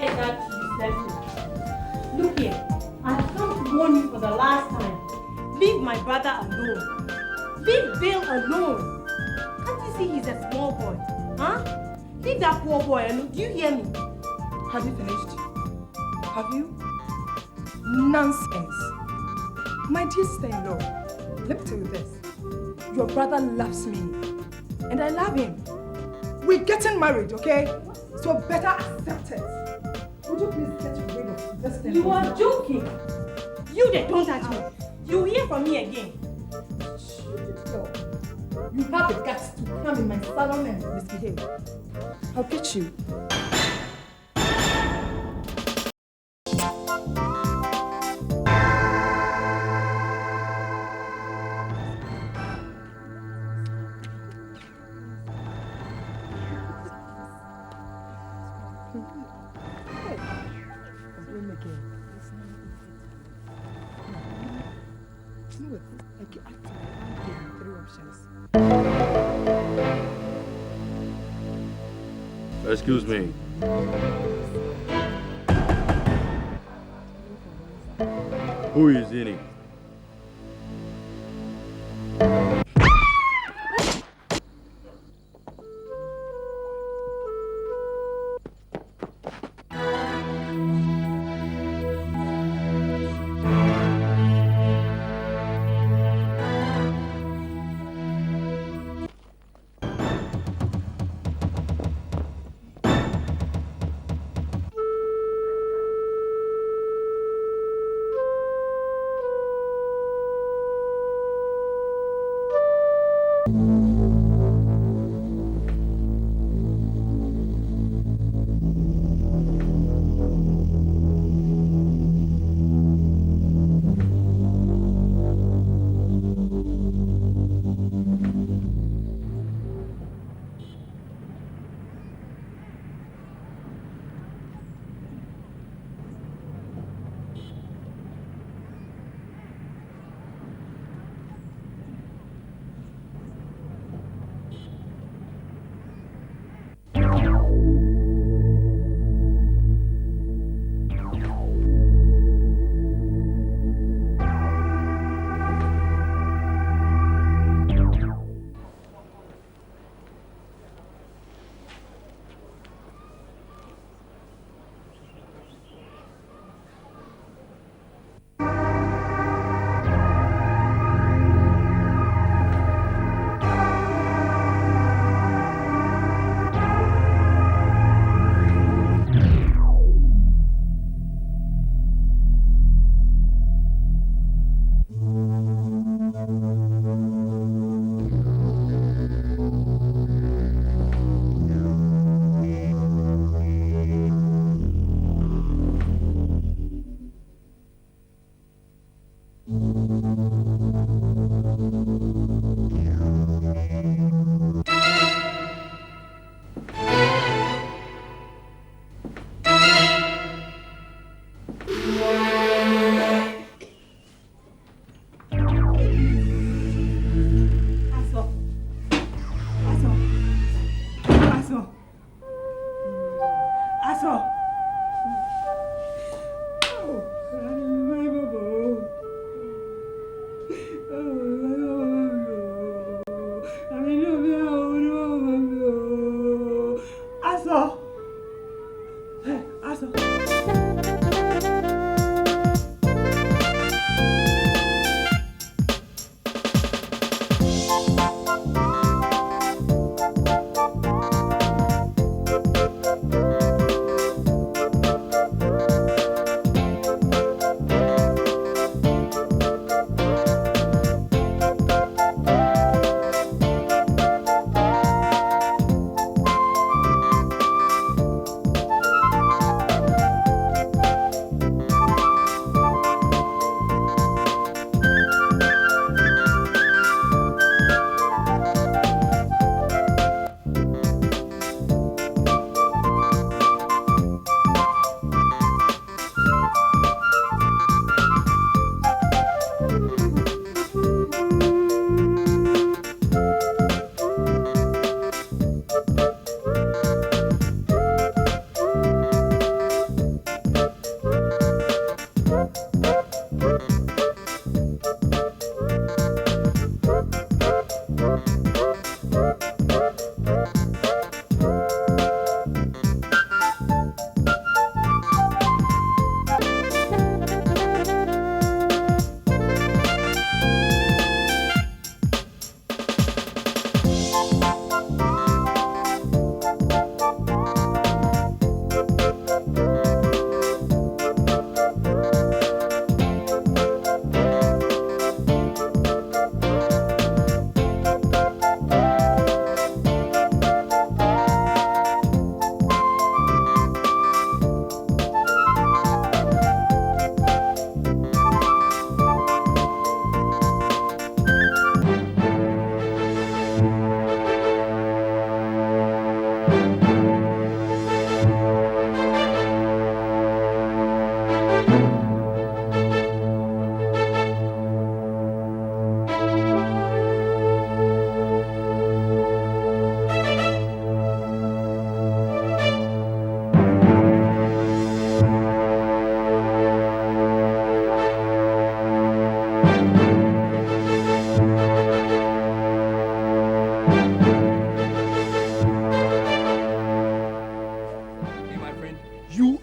that useless thing. Look here, I've come to warn you for the last time. Leave my brother alone. Leave Bill alone. Can't you see he's a small boy? Huh? Leave that poor boy alone. Do you hear me? Have you finished? Have you? Nonsense. My dear sister-in-law, let me tell you this. Your brother loves me. And I love him. We're getting married, okay? So better accept it. Would you please get rid of this thing? You are joking. You don't touch me. You hear from me again. You have the guts to come in my salon and misbehave. I'll get you. Excuse me. Who is in it?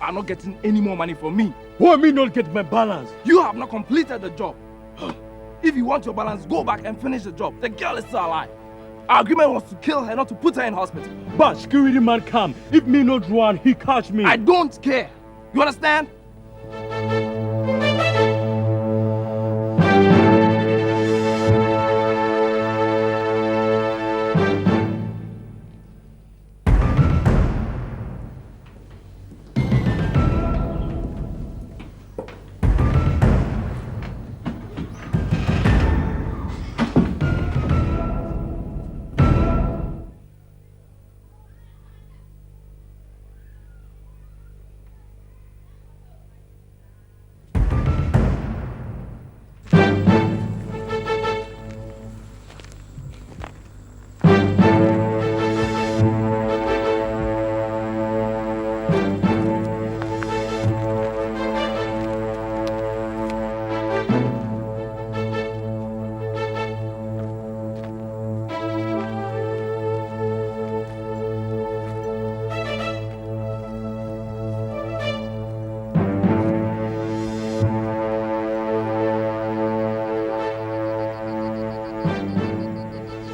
are not getting any more money from me. Why me not get my balance? You have not completed the job. If you want your balance, go back and finish the job. The girl is still alive. Our agreement was to kill her, not to put her in hospital. But security man come. If me not run, he catch me. I don't care. You understand?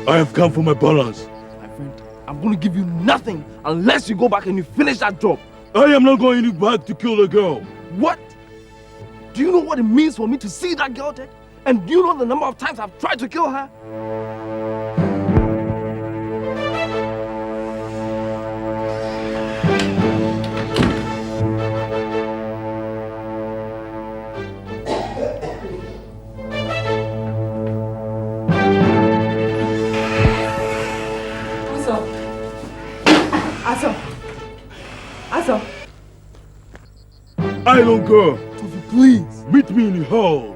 I have come for my balance. My friend, I'm going to give you nothing unless you go back and you finish that job. I am not going back to kill the girl. What? Do you know what it means for me to see that girl dead? And do you know the number of times I've tried to kill her? I don't go. Tofi, please. Meet me in the hall.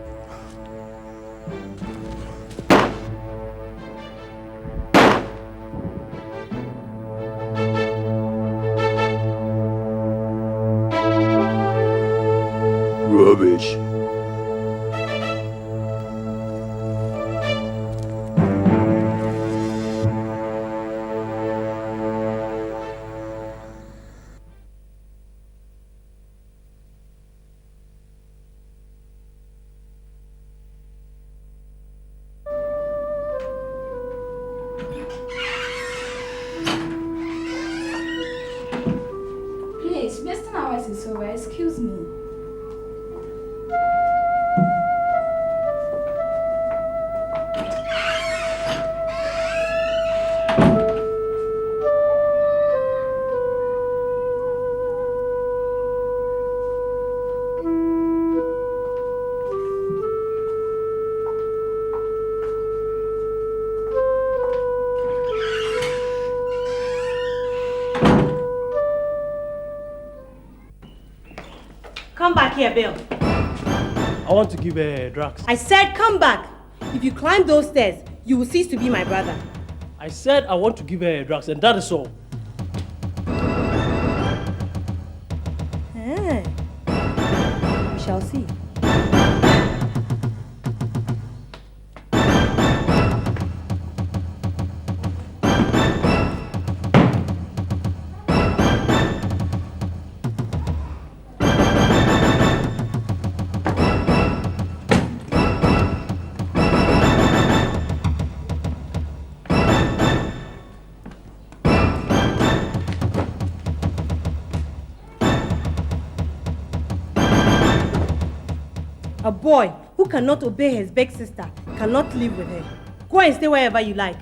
Rubbish. Please, wasting hours is over. Excuse me. Come back here, Bill. I want to give her drugs. I said come back. If you climb those stairs, you will cease to be my brother. I said I want to give her drugs, and that is all. We shall see. A boy who cannot obey his big sister cannot live with her. Go and stay wherever you like.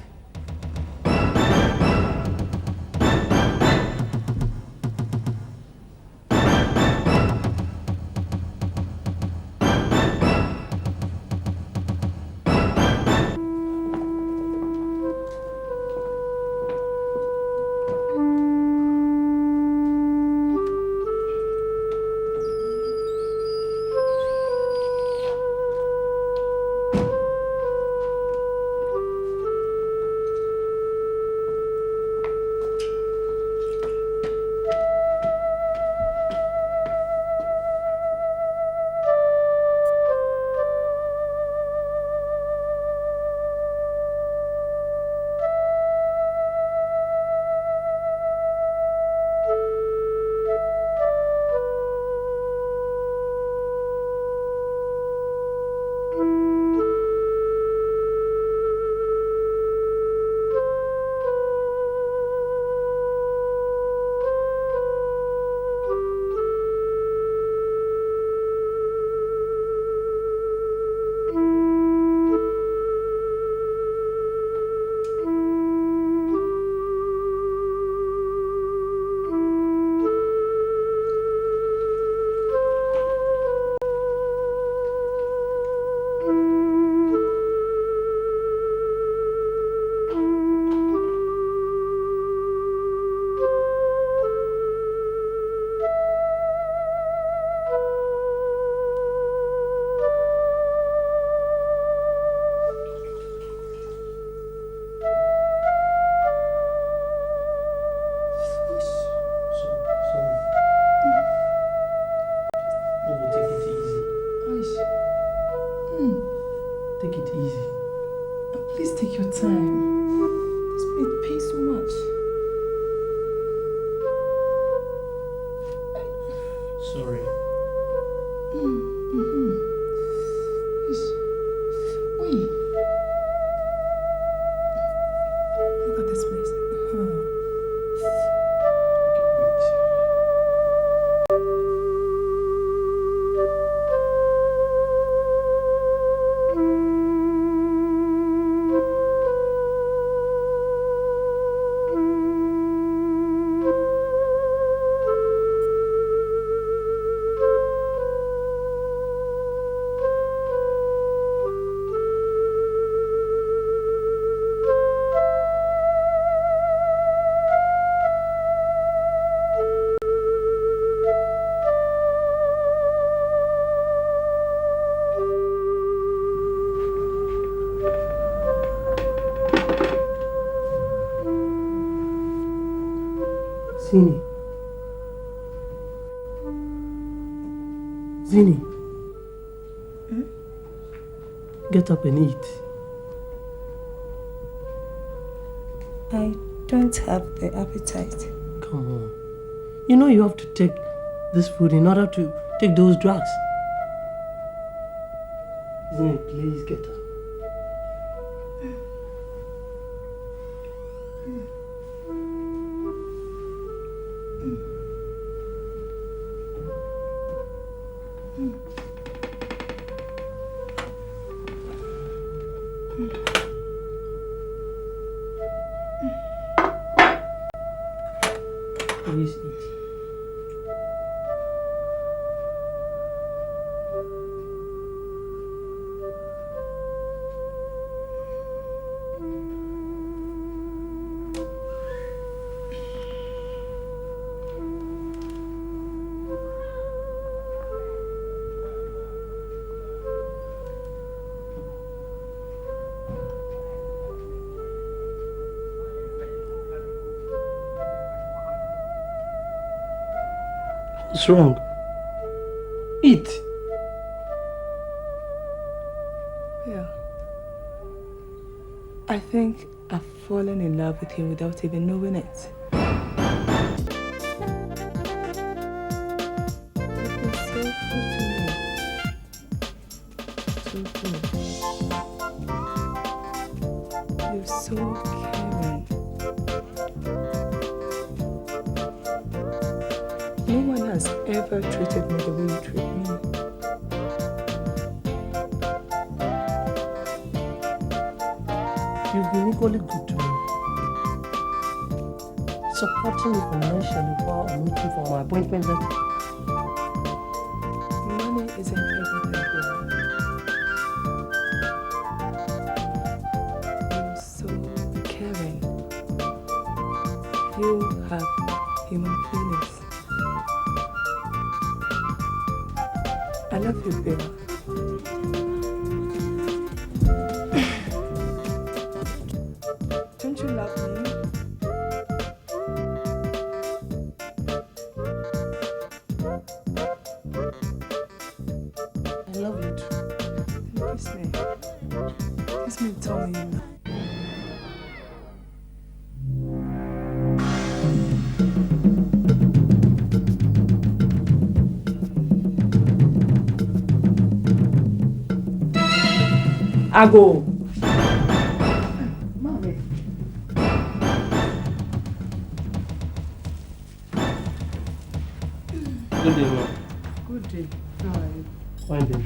Zini. Zini. Get up and eat. I don't have the appetite. Come on. You know you have to take this food in order to take those drugs. Zini, please get up. Please eat. What's wrong? Eat. Yeah. I think I've fallen in love with you without even knowing it. You've been so good to me. So good. You're so caring. No one has ever treated me the way you treat me. You've been equally good to me. Supporting me financially while I'm looking for my appointment letter. Money isn't everything, baby. You're so caring. You have human feelings. I love you, Bella. Don't you love me? I love you too. Kiss me. Kiss me, tell me you love me. I go. Mommy. Good day, ma'am. Good day. How are you? Fine day.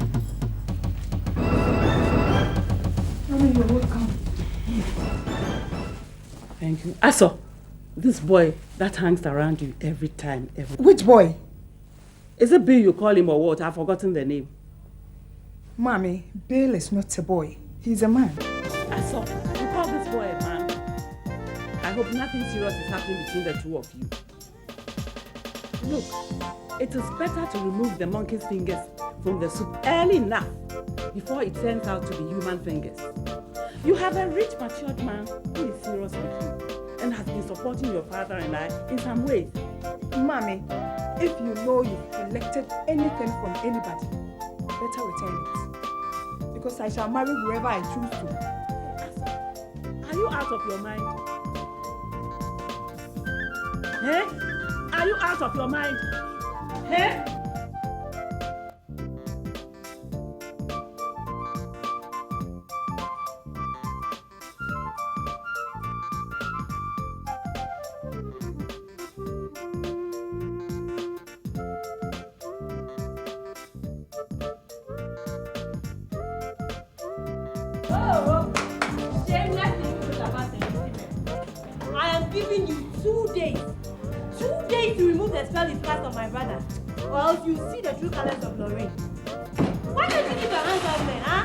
Mommy, you're welcome. Thank you. I saw this boy that hangs around you every time. Which boy? Is it Bill you call him or what? I've forgotten the name. Mommy, Bill is not a boy. He's a man. I saw. You call this boy a man? I hope nothing serious is happening between the two of you. Look, it is better to remove the monkey's fingers from the soup early enough before it turns out to be human fingers. You have a rich, matured man who is serious with you and has been supporting your father and I in some ways. Mommy, if you know you've collected anything from anybody, better return it. Because I shall marry whoever I choose to. Are you out of your mind? Eh? Are you out of your mind? Eh? I am giving you 2 days. 2 days to remove the spell you've cast on my brother. Or else you see the true colors of Lorraine. Why don't you keep your hands off men, huh?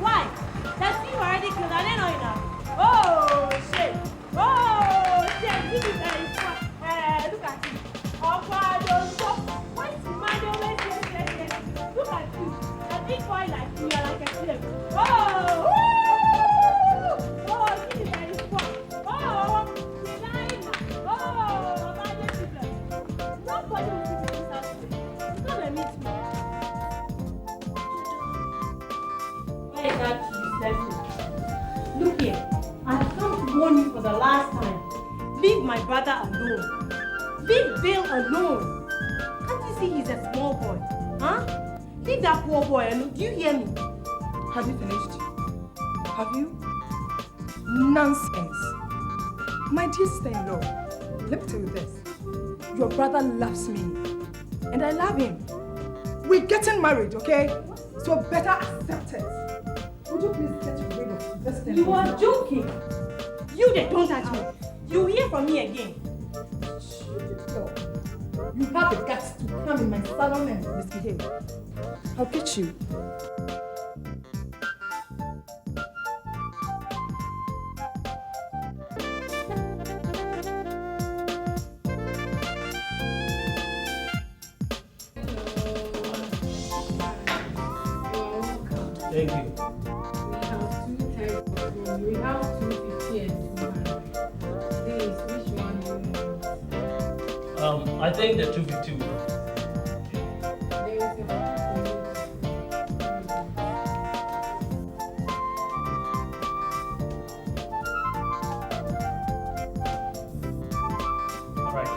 Why? That team already killed. Are they not enough? Oh, shit. Oh, shit. This is look at you. Obaa, don't stop. What's the matter? Look at you. A big boy like you, you're like a slave. Oh, woo! Oh, this is very spot. Oh, you're lying. Oh, Obaa, that useless. Look here, I have come to warn you for the last time. Leave my brother alone. Leave Bill alone. Can't you see he's a small boy? Huh? Leave that poor boy alone. Do you hear me? Have you finished? Have you? Nonsense. My dear sister-in-law, let me tell you this. Your brother loves me, and I love him. We're getting married, okay? So better accept it. Would you please get rid of this thing? You are joking. You that don't touch me. You hear from me again. You have the guts to come in my salon and misbehave. I'll get you. Thank you. We have 250 and 200. Please, which one do you want? I think the 250 will. There is a All right.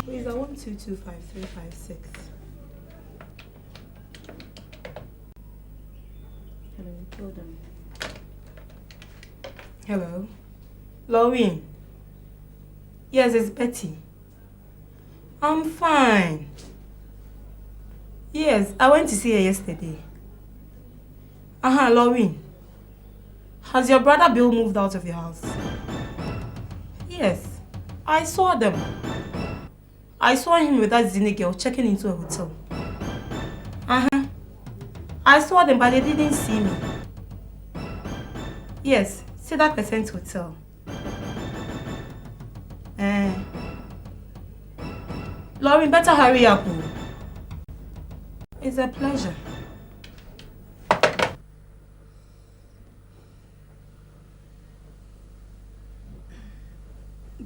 Please, I want 225356. Hello, hold on. Hello? Lauren? Yes, it's Betty. I'm fine. Yes, I went to see her yesterday. Lauren. Has your brother Bill moved out of your house? Yes, I saw them. I saw him with that Zini girl checking into a hotel. I saw them, but they didn't see me. Yes, Cedar Crescent Hotel. Lauren, better hurry up. It's a pleasure.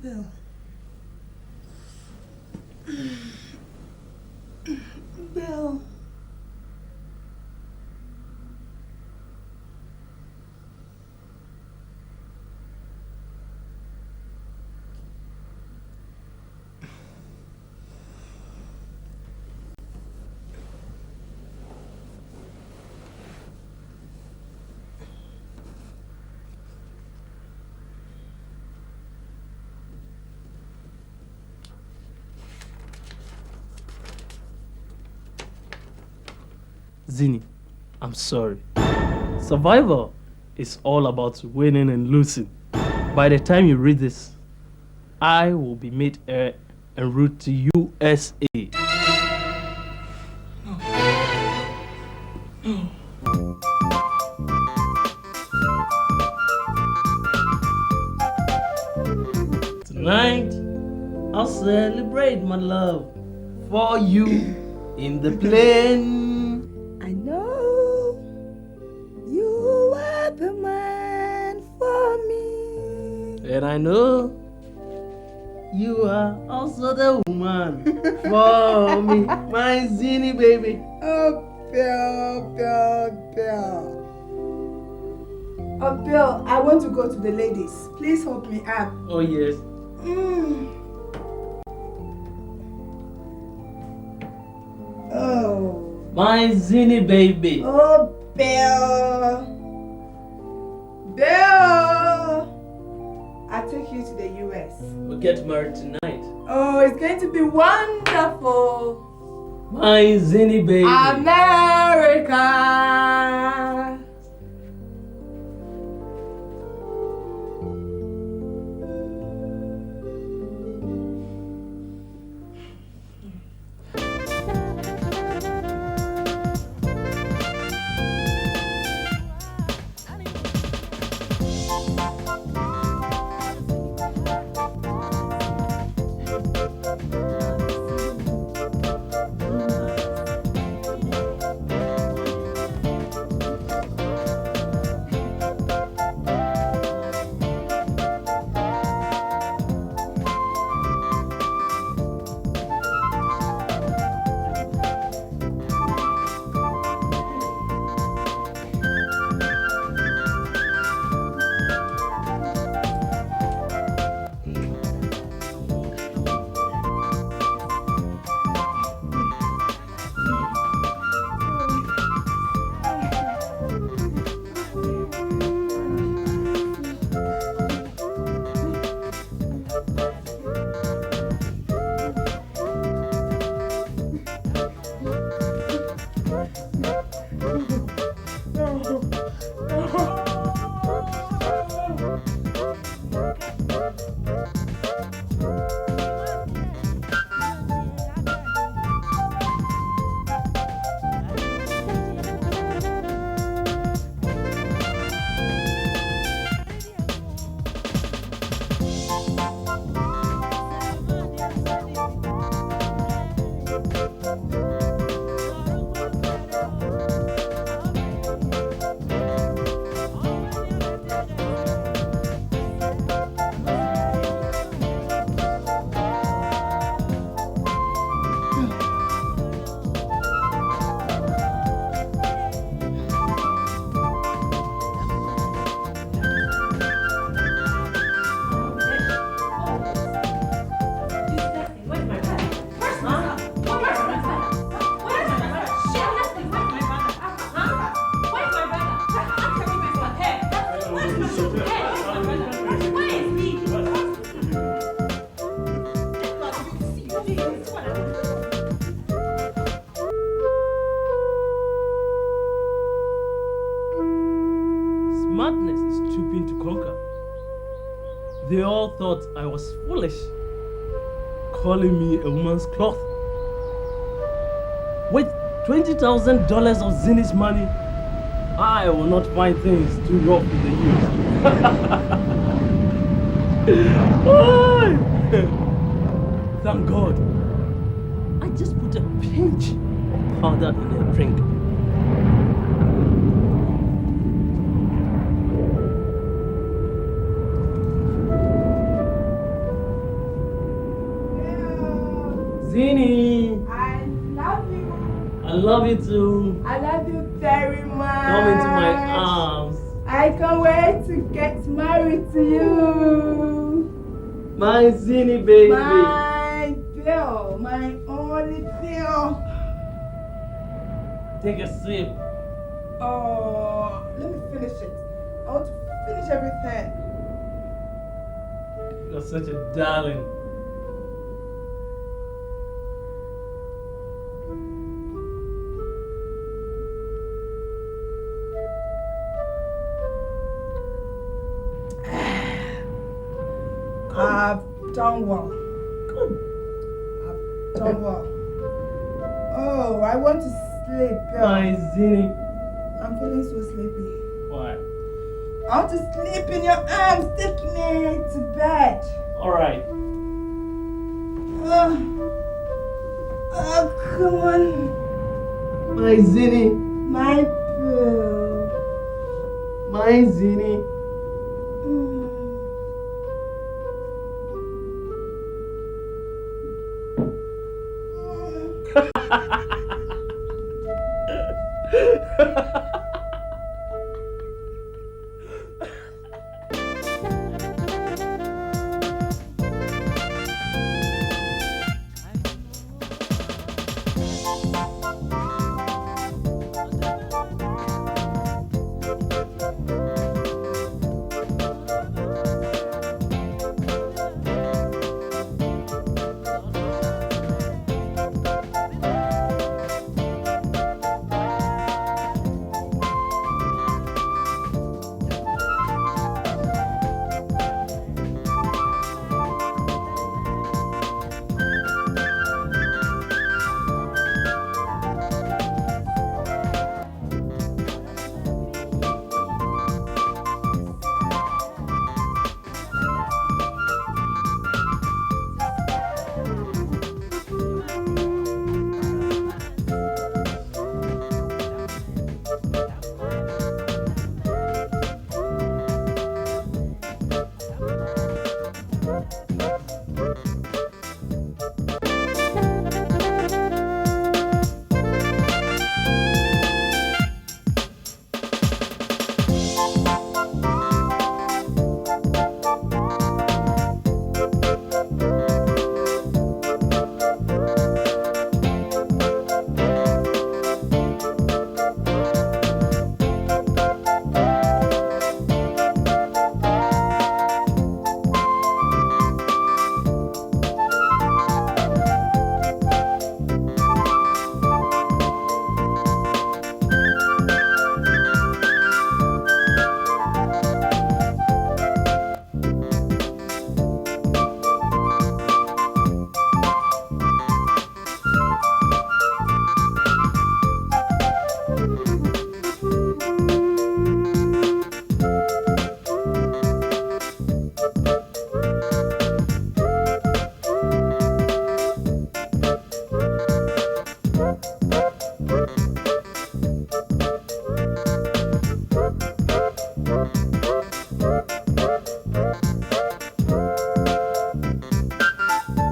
Bill. Bill. Zini, I'm sorry. Survival is all about winning and losing. By the time you read this, I will be made heir en route to USA. Tonight, I'll celebrate my love for you in the plane. I know you are the man for me. And I know you are also the woman for me, my Zini baby. Oh, Bill, Bill, Bill. Oh, Bill, I want to go to the ladies. Please help me up. Oh, yes. Oh. My Zini baby. Oh, Bill. Bill. I'll take you to the US. We'll get married tonight. Oh, it's going to be wonderful. My Zini baby. America. Smartness is stooping to conquer. They all thought I was foolish, calling me a woman's cloth. With $20,000 of Zini's money, I will not find things too rough with the youth. Thank God. I just put a pinch of powder in a drink. Zini, I love you. I love you too. I love you very much. Come into my arms. I can't wait to get married to you. My Zini baby. My Bill, my only Bill. Take a sip. Oh, let me finish it. I want to finish everything. You're such a darling. I've done well. Good. I've done well. Oh, I want to sleep. My Zini. I'm feeling so sleepy. Why? I want to sleep in your arms. Take me to bed. Alright. Oh, come on. My Zini. My Bill. My Zini.